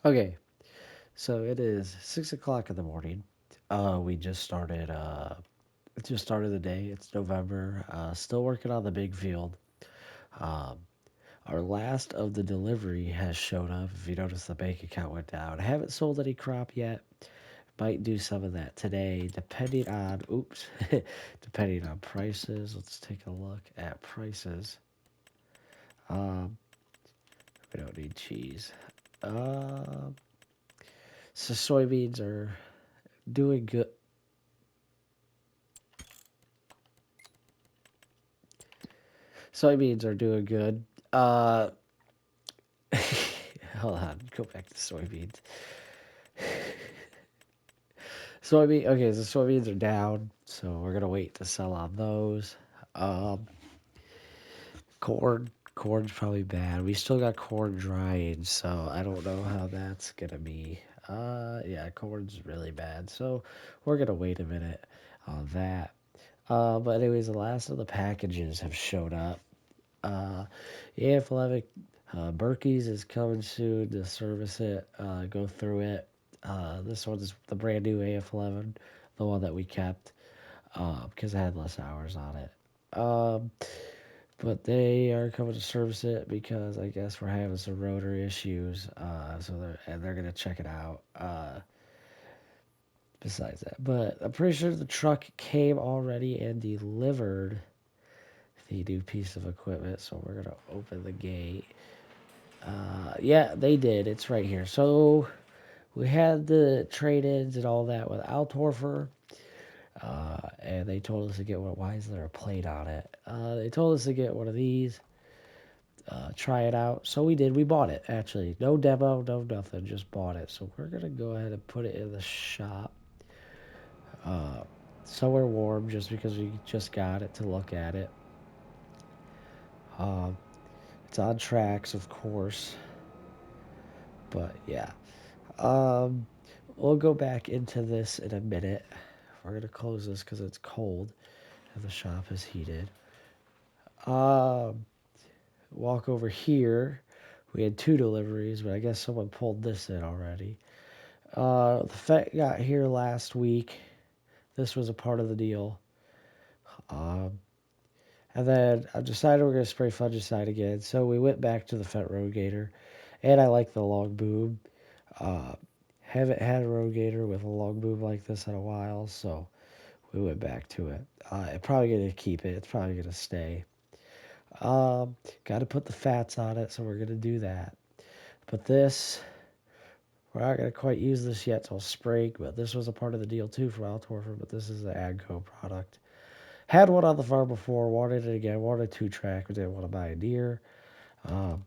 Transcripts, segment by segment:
Okay, so it is 6 o'clock in the morning. We just started the day. It's November. Still working on the big field. Um, our last of the delivery has showed up. If you notice, the bank account went down. I haven't sold any crop yet. Might do some of that today, depending on depending on prices. Let's take a look at prices. Um, we don't need cheese. Um, so soybeans are doing good. Soybeans are doing good. Uh, hold on, go back to soybeans. Okay, so soybeans are down, so we're gonna wait to sell on those. Um, corn's probably bad. We still got corn drying, so I don't know how that's gonna be. Yeah, corn's really bad, so we're gonna wait a minute on that. But anyways, the last of the packages have showed up. Uh, AF11 Berkey's is coming soon to service it, go through it. This one is the brand new AF11, the one that we kept, because it had less hours on it. Um, but they are coming to service it because I guess we're having some rotor issues. So they're gonna check it out. Besides that, but I'm pretty sure the truck came already and delivered the new piece of equipment. So we're gonna open the gate. Yeah, they did. It's right here. So we had the trade-ins and all that with Altorfer, and they told us to get one. Why is there a plate on it? They told us to get one of these, try it out. So we did. We bought it actually. No demo, no nothing. Just bought it. So we're gonna go ahead and put it in the shop, uh, somewhere warm, just because we just got it to look at it. Um, it's on tracks, of course, but yeah. Um, we'll go back into this in a minute. We're gonna close this because it's cold and the shop is heated. Um, walk over here. We had two deliveries, but I guess someone pulled this in already. The Fed got here last week. This was a part of the deal. Um, and then I decided we're gonna spray fungicide again. So we went back to the Fett Rogator, and I like the long boom. Uh, haven't had a Rogator with a long boom like this in a while, so we went back to it. I'm probably gonna keep it. It's probably gonna stay. Got to put the fats on it, so we're gonna do that. But this, we're not gonna quite use this yet till spring. But this was a part of the deal too from Altorfer. But this is the Agco product. Had one on the farm before. Wanted it again. Wanted a 2-track. We didn't want to buy a deer. Um,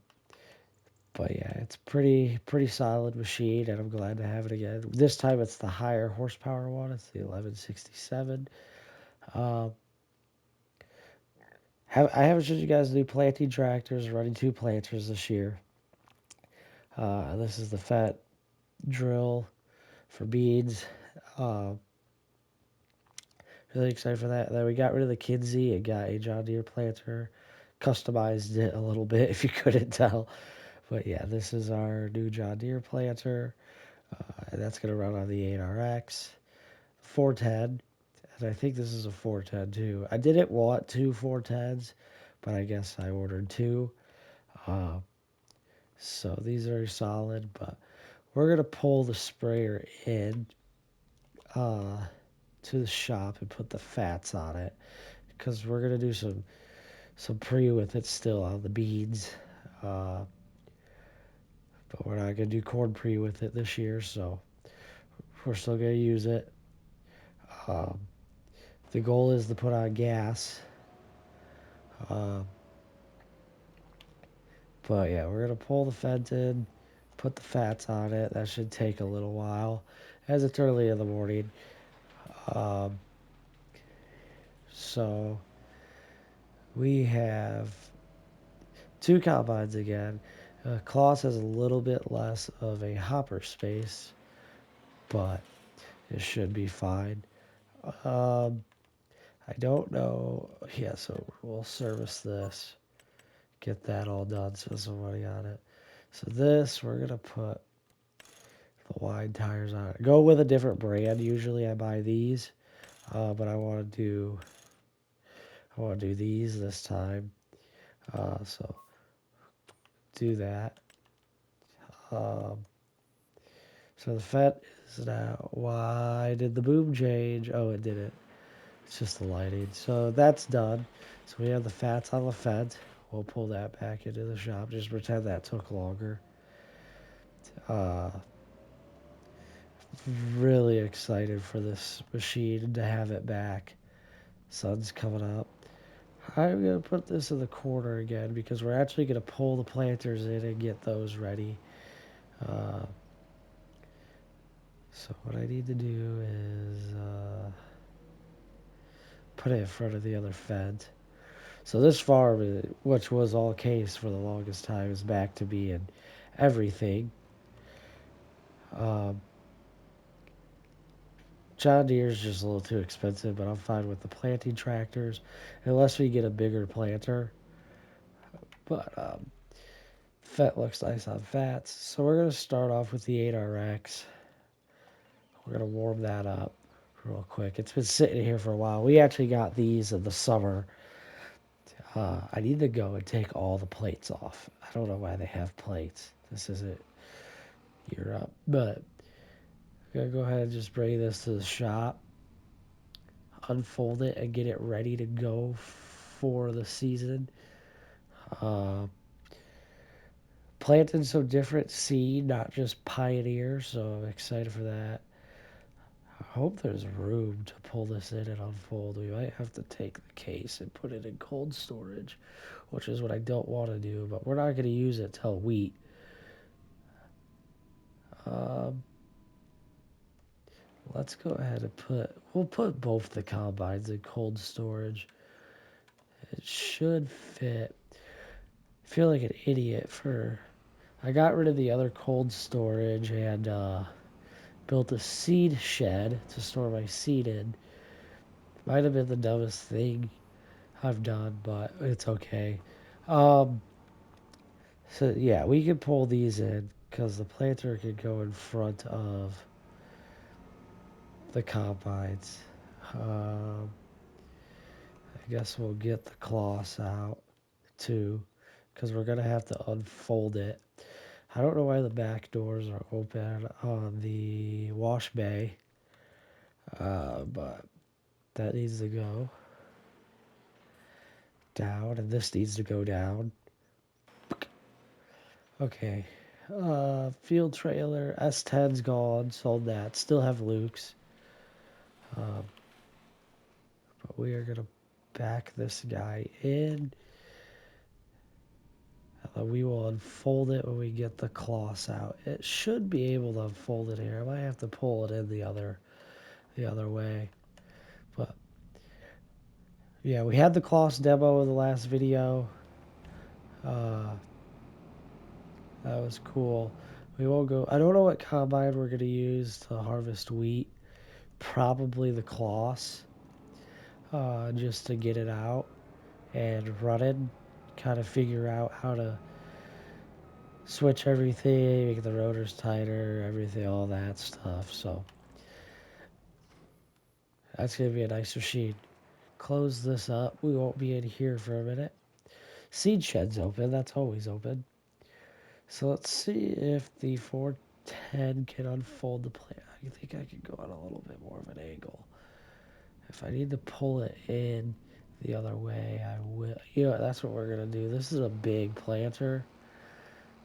but yeah, it's pretty solid machine, and I'm glad to have it again. This time it's the higher horsepower one. It's the 1167. Um, I haven't showed you guys the new planting tractors. Running two planters this year. This is the Fat drill for beads. Uh, really excited for that. Then we got rid of the Kinsey and got a John Deere planter. Customized it a little bit if you couldn't tell. But yeah, this is our new John Deere planter. And that's going to run on the 8RX. 410. And I think this is a 410 too. I didn't want two 410s, but I guess I ordered two. Uh, so these are solid, but we're going to pull the sprayer in uh, to the shop and put the fats on it because we're gonna do some pre with it still on the beans, uh, but we're not gonna do corn pre with it this year, so we're still gonna use it. Um, the goal is to put on gas, uh, but yeah, we're gonna pull the fat in, put the fats on it. That should take a little while, as it's early in the morning. Um, so we have two combines again. Claus has a little bit less of a hopper space, but it should be fine. Um, I don't know. Yeah, so we'll service this, get that all done, spend some money on it. So this, we're gonna put. wide tires on it. Go with a different brand. Usually I buy these, but I want to do these this time. So do that. Um, so the Fett is now. Why did the boom change? Oh, it didn't. It's just the lighting. So that's done. So we have the fats on the Fett. We'll pull that back into the shop. Just pretend that took longer. Uh, really excited for this machine to have it back. Sun's coming up. I'm going to put this in the corner again because we're actually going to pull the planters in and get those ready. Uh, so what I need to do is put it in front of the other fence. So this farm, which was all case for the longest time, is back to being everything. Um, John Deere's just a little too expensive, but I'm fine with the planting tractors, unless we get a bigger planter. But Fett looks nice on fats. So we're going to start off with the 8RX. We're going to warm that up real quick. It's been sitting here for a while. We actually got these in the summer. I need to go and take all the plates off. I don't know why they have plates. This isn't Europe. But I'm going to go ahead and just bring this to the shop, unfold it, and get it ready to go for the season. Uh, Planting some different seed, not just Pioneer, so I'm excited for that. I hope there's room to pull this in and unfold. We might have to take the case and put it in cold storage, which is what I don't want to do, but we're not going to use it till wheat. Um, let's go ahead and we'll put both the combines in cold storage. It should fit. I feel like an idiot I got rid of the other cold storage and built a seed shed to store my seed in. Might have been the dumbest thing I've done, but it's okay. Um, so yeah, we can pull these in because the planter can go in front of the combines. Um, I guess we'll get the cloths out too because we're gonna have to unfold it. I don't know why the back doors are open on the wash bay, but that needs to go down, and this needs to go down. Okay. Field trailer, S10's gone, sold that. Still have Luke's. Um, but we are going to back this guy in. We will unfold it when we get the cloths out. It should be able to unfold it here. I might have to pull it in the other way. But yeah, we had the cloths demo in the last video. Uh, that was cool. We won't go. I don't know what combine we're going to use to harvest wheat. Probably the cloths, just to get it out and run it. Kind of figure out how to switch everything, make the rotors tighter, everything, all that stuff. So that's going to be a nice machine. Close this up. We won't be in here for a minute. Seed shed's open. That's always open. So let's see if the 410 can unfold the plant. I think I can go on a little bit more of an angle. If I need to pull it in the other way, I will. You know, that's what we're going to do. This is a big planter.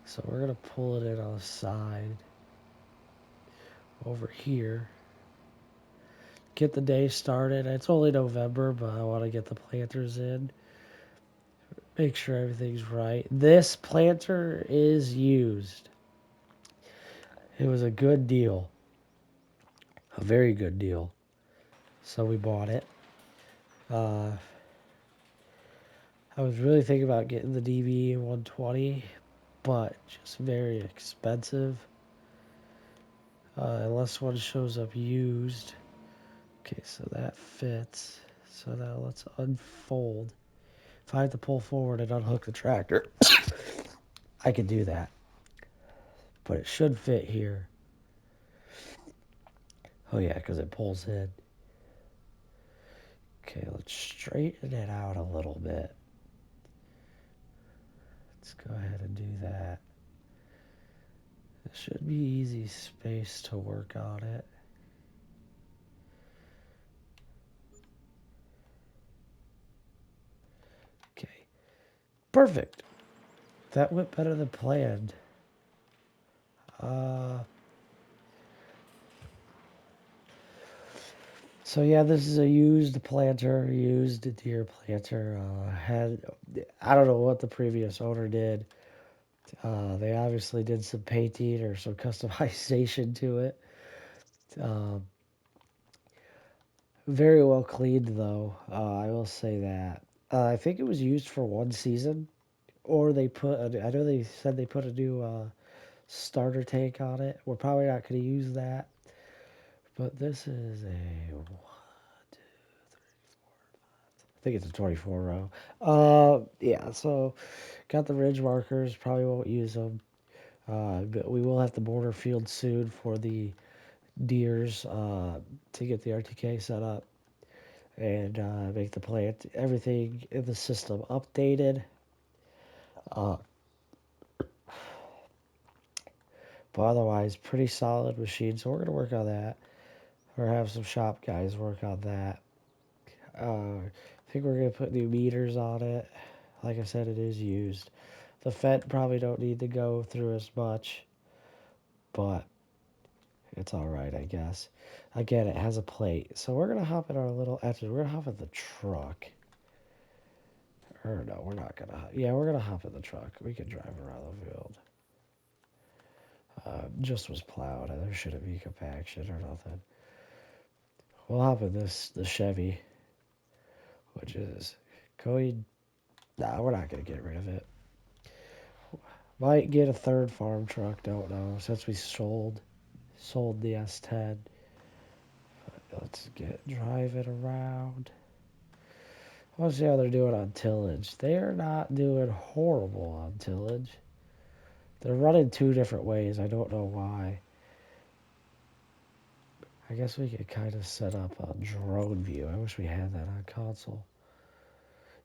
So we're going to pull it in on the side over here. Get the day started. It's only November, but I want to get the planters in. Make sure everything's right. This planter is used. It was a good deal. A very good deal. So we bought it. I was really thinking about getting the DB 120, but just very expensive. Unless one shows up used. Okay, so that fits. So now let's unfold. If I have to pull forward and unhook the tractor, I can do that. But it should fit here. Oh yeah, because it pulls in. Okay, let's straighten it out a little bit. Let's go ahead and do that. It should be easy space to work on it. Okay, perfect. That went better than planned. Uh, so yeah, this is a used planter, used deer planter. I don't know what the previous owner did. They obviously did some painting or some customization to it. Um, Very well cleaned though. I will say that. I think it was used for one season, or they put. I know they said they put a new starter tank on it. We're probably not going to use that, but this is a. I think it's a 24 row. Yeah. So got the ridge markers. Probably won't use them. But we will have the border field soon for the deers to get the RTK set up and make the plant, everything in the system updated. Uh, but otherwise, pretty solid machine. So we're going to work on that or have some shop guys work on that. I think we're going to put new meters on it. Like I said, it is used. The Fed probably don't need to go through as much, but it's all right, I guess. Again, it has a plate. So we're going to hop in our little, actually, we're going to hop in the truck. Or no, we're not going to. Yeah, we're going to hop in the truck. We can drive around the field. Just was plowed. There shouldn't be compaction or nothing. We'll hop in the Chevy, which is going. Nah, we're not going to get rid of it. Might get a third farm truck, don't know, since we sold the S10. Let's drive it around. Let's see how they're doing on tillage. They are not doing horrible on tillage. They're running two different ways. I don't know why. I guess we could kind of set up a drone view. I wish we had that on console.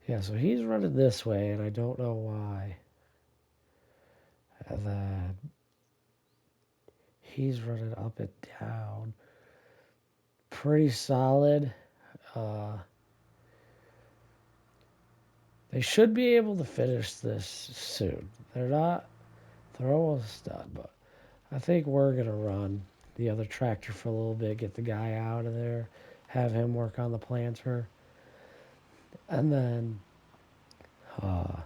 Yeah, so he's running this way, and I don't know why. And then he's running up and down. Pretty solid. Uh, they should be able to finish this soon. They're not. They're almost done, but I think we're gonna run the other tractor for a little bit, get the guy out of there, have him work on the planter, and then uh,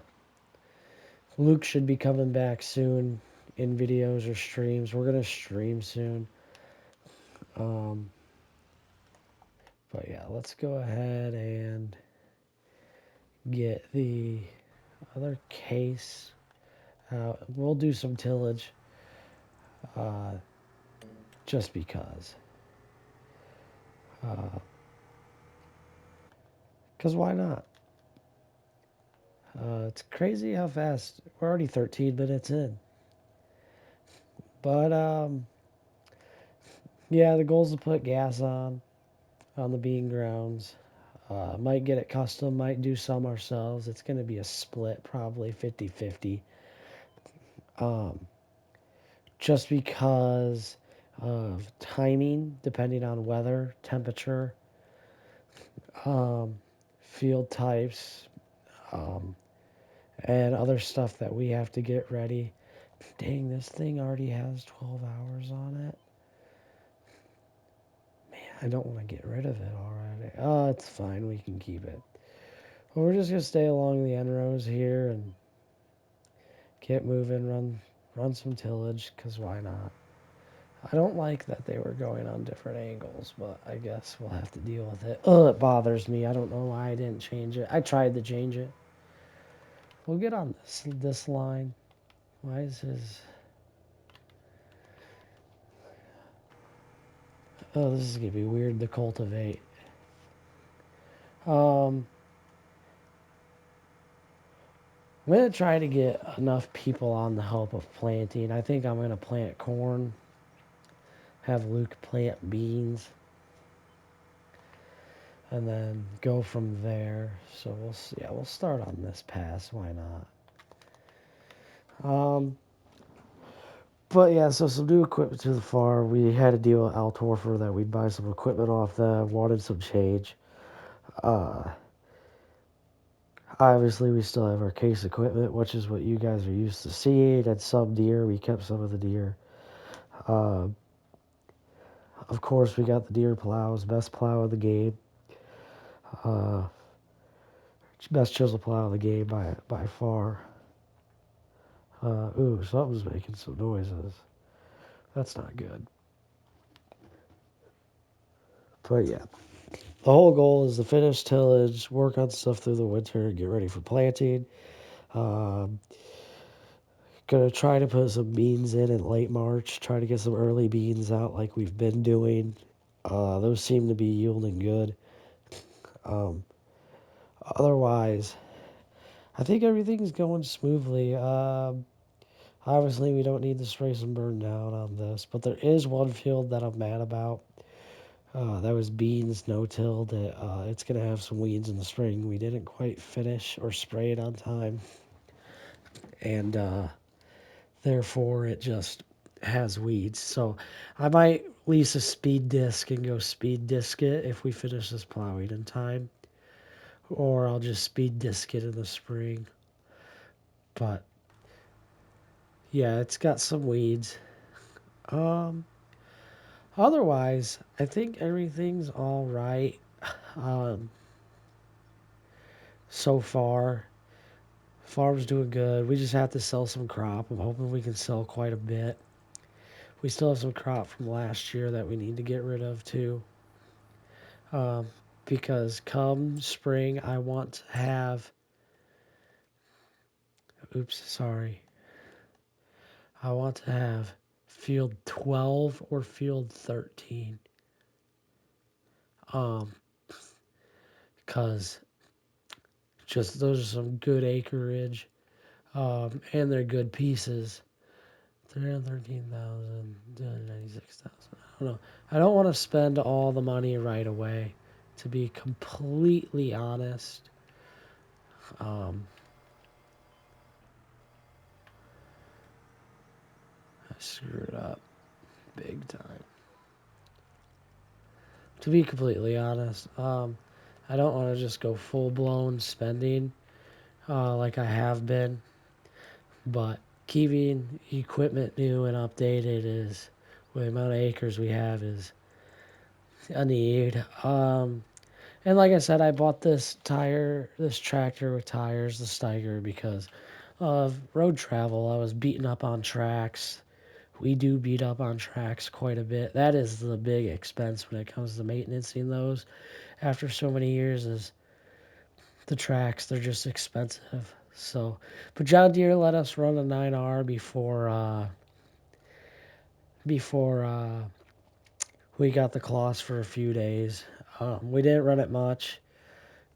Luke should be coming back soon in videos or streams. We're gonna stream soon. Um, but yeah, let's go ahead and get the other case out. We'll do some tillage uh, just because. Because why not? It's crazy how fast. We're already 13 minutes in. But yeah, the goal is to put gas on the bean grounds. Might get it custom, might do some ourselves. It's going to be a split, probably 50-50. Um, just because of timing, depending on weather, temperature, um, field types, um, and other stuff that we have to get ready. Dang, this thing already has 12 hours on it. Man, I don't want to get rid of it already. Oh, it's fine. We can keep it. Well, we're just going to stay along the end rows here and get moving, run some tillage, because why not? I don't like that they were going on different angles, but I guess we'll have to deal with it. Oh, it bothers me. I don't know why I didn't change it. I tried to change it. We'll get on this line. Why is his... Oh, this is going to be weird to cultivate. I'm going to try to get enough people on the help of planting. I think I'm going to plant corn have Luke plant beans, and then go from there. So we'll start on this pass. Why not? But yeah, so some new equipment to the farm. We had a deal with Altorfer that we'd buy some equipment off them. Wanted some change. Uh, Obviously, we still have our case equipment, which is what you guys are used to seeing. And some deer, we kept some of the deer. Uh, of course, we got the deer plows, best plow of the game. Uh, Best chisel plow of the game by far. Ooh, something's making some noises. That's not good. But yeah, the whole goal is to finish tillage, work on stuff through the winter, get ready for planting. Um, Gonna try to put some beans in late March, try to get some early beans out like we've been doing. Those seem to be yielding good. Um, Otherwise, I think everything's going smoothly. Obviously, we don't need to spray some burn down on this, but there is one field that I'm mad about. That was beans no-till. That it's gonna have some weeds in the spring. We didn't quite finish or spray it on time, and therefore it just has weeds. So I might lease a speed disc and go speed disc it if we finish this plowing in time, or I'll just speed disc it in the spring. But yeah, it's got some weeds. Um, Otherwise, I think everything's all right. Um, so far, farm's doing good. We just have to sell some crop. I'm hoping we can sell quite a bit. We still have some crop from last year that we need to get rid of too. Um, because come spring, I want to have. Oops, sorry. I want to have field 12 or field 13. Um, because just those are some good acreage. And they're good pieces. 313,000, 96,000. I don't know. I don't want to spend all the money right away, to be completely honest. Um, I screwed up big time. To be completely honest, I don't want to just go full blown spending like I have been, but keeping equipment new and updated is, with the amount of acres we have, is a need. And like I said, I bought this tractor with tires, the Steiger, because of road travel. I was beaten up on tracks. We do beat up on tracks quite a bit. That is the big expense when it comes to maintaining those. After so many years, is the tracks. They're just expensive. So, but John Deere let us run a 9R before we got the cloths for a few days. We didn't run it much.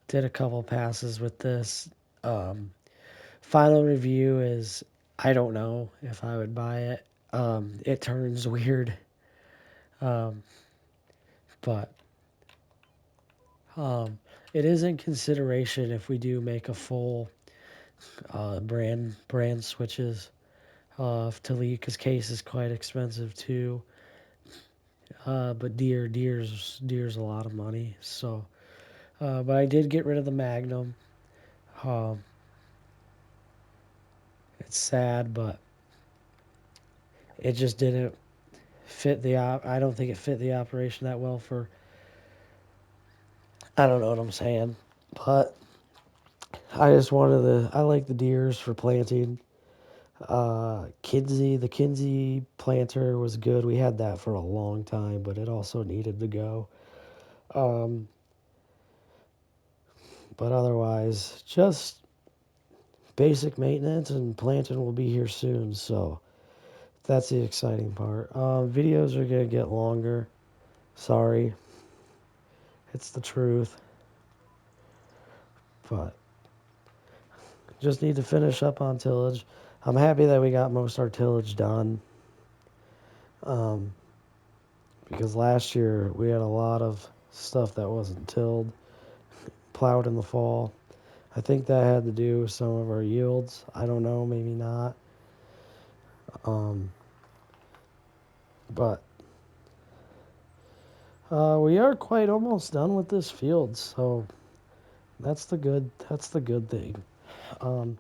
Did a couple passes with this. Um, Final review is, I don't know if I would buy it. It turns weird, um, but um, it is in consideration if we do make a full brand switches to leave, because case is quite expensive too. But deer's a lot of money. So, but I did get rid of the Magnum. Um, it's sad, but it just didn't fit I don't think it fit the operation that well for. I don't know what I'm saying, but I like the deers for planting. The Kinsey planter was good. We had that for a long time, but it also needed to go. Um, but otherwise, just basic maintenance, and planting will be here soon. So that's the exciting part. Videos are gonna get longer. Sorry, it's the truth. But just need to finish up on tillage. I'm happy that we got most of our tillage done. Um, because last year we had a lot of stuff that wasn't tilled, plowed in the fall. I think that had to do with some of our yields. I don't know, maybe not. Um, but we are quite almost done with this field, so that's the good thing. Um,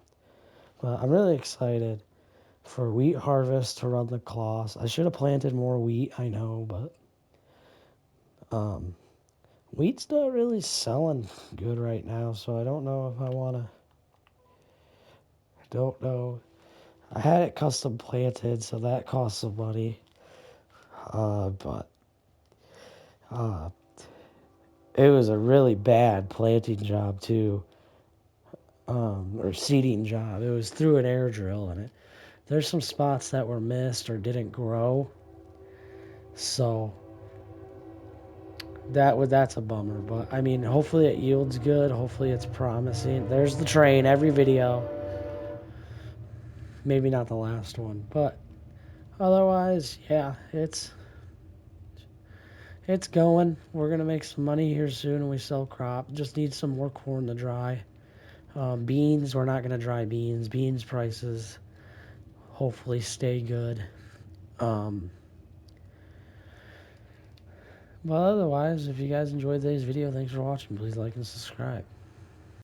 but I'm really excited for wheat harvest to run the cloths. I should have planted more wheat, I know, but wheat's not really selling good right now, so I don't know if I want to. I don't know. I had it custom planted, so that cost some money. But uh, it was a really bad planting job too, or seeding job. It was through an air drill, and there's some spots that were missed or didn't grow. So that's a bummer. But I mean, hopefully it yields good. Hopefully it's promising. There's the train every video. Maybe not the last one, but otherwise, yeah, it's going. We're gonna make some money here soon when we sell crop. Just need some more corn to dry. Beans, we're not gonna dry beans. Beans prices hopefully stay good. Um, but otherwise, if you guys enjoyed today's video, thanks for watching. Please like and subscribe.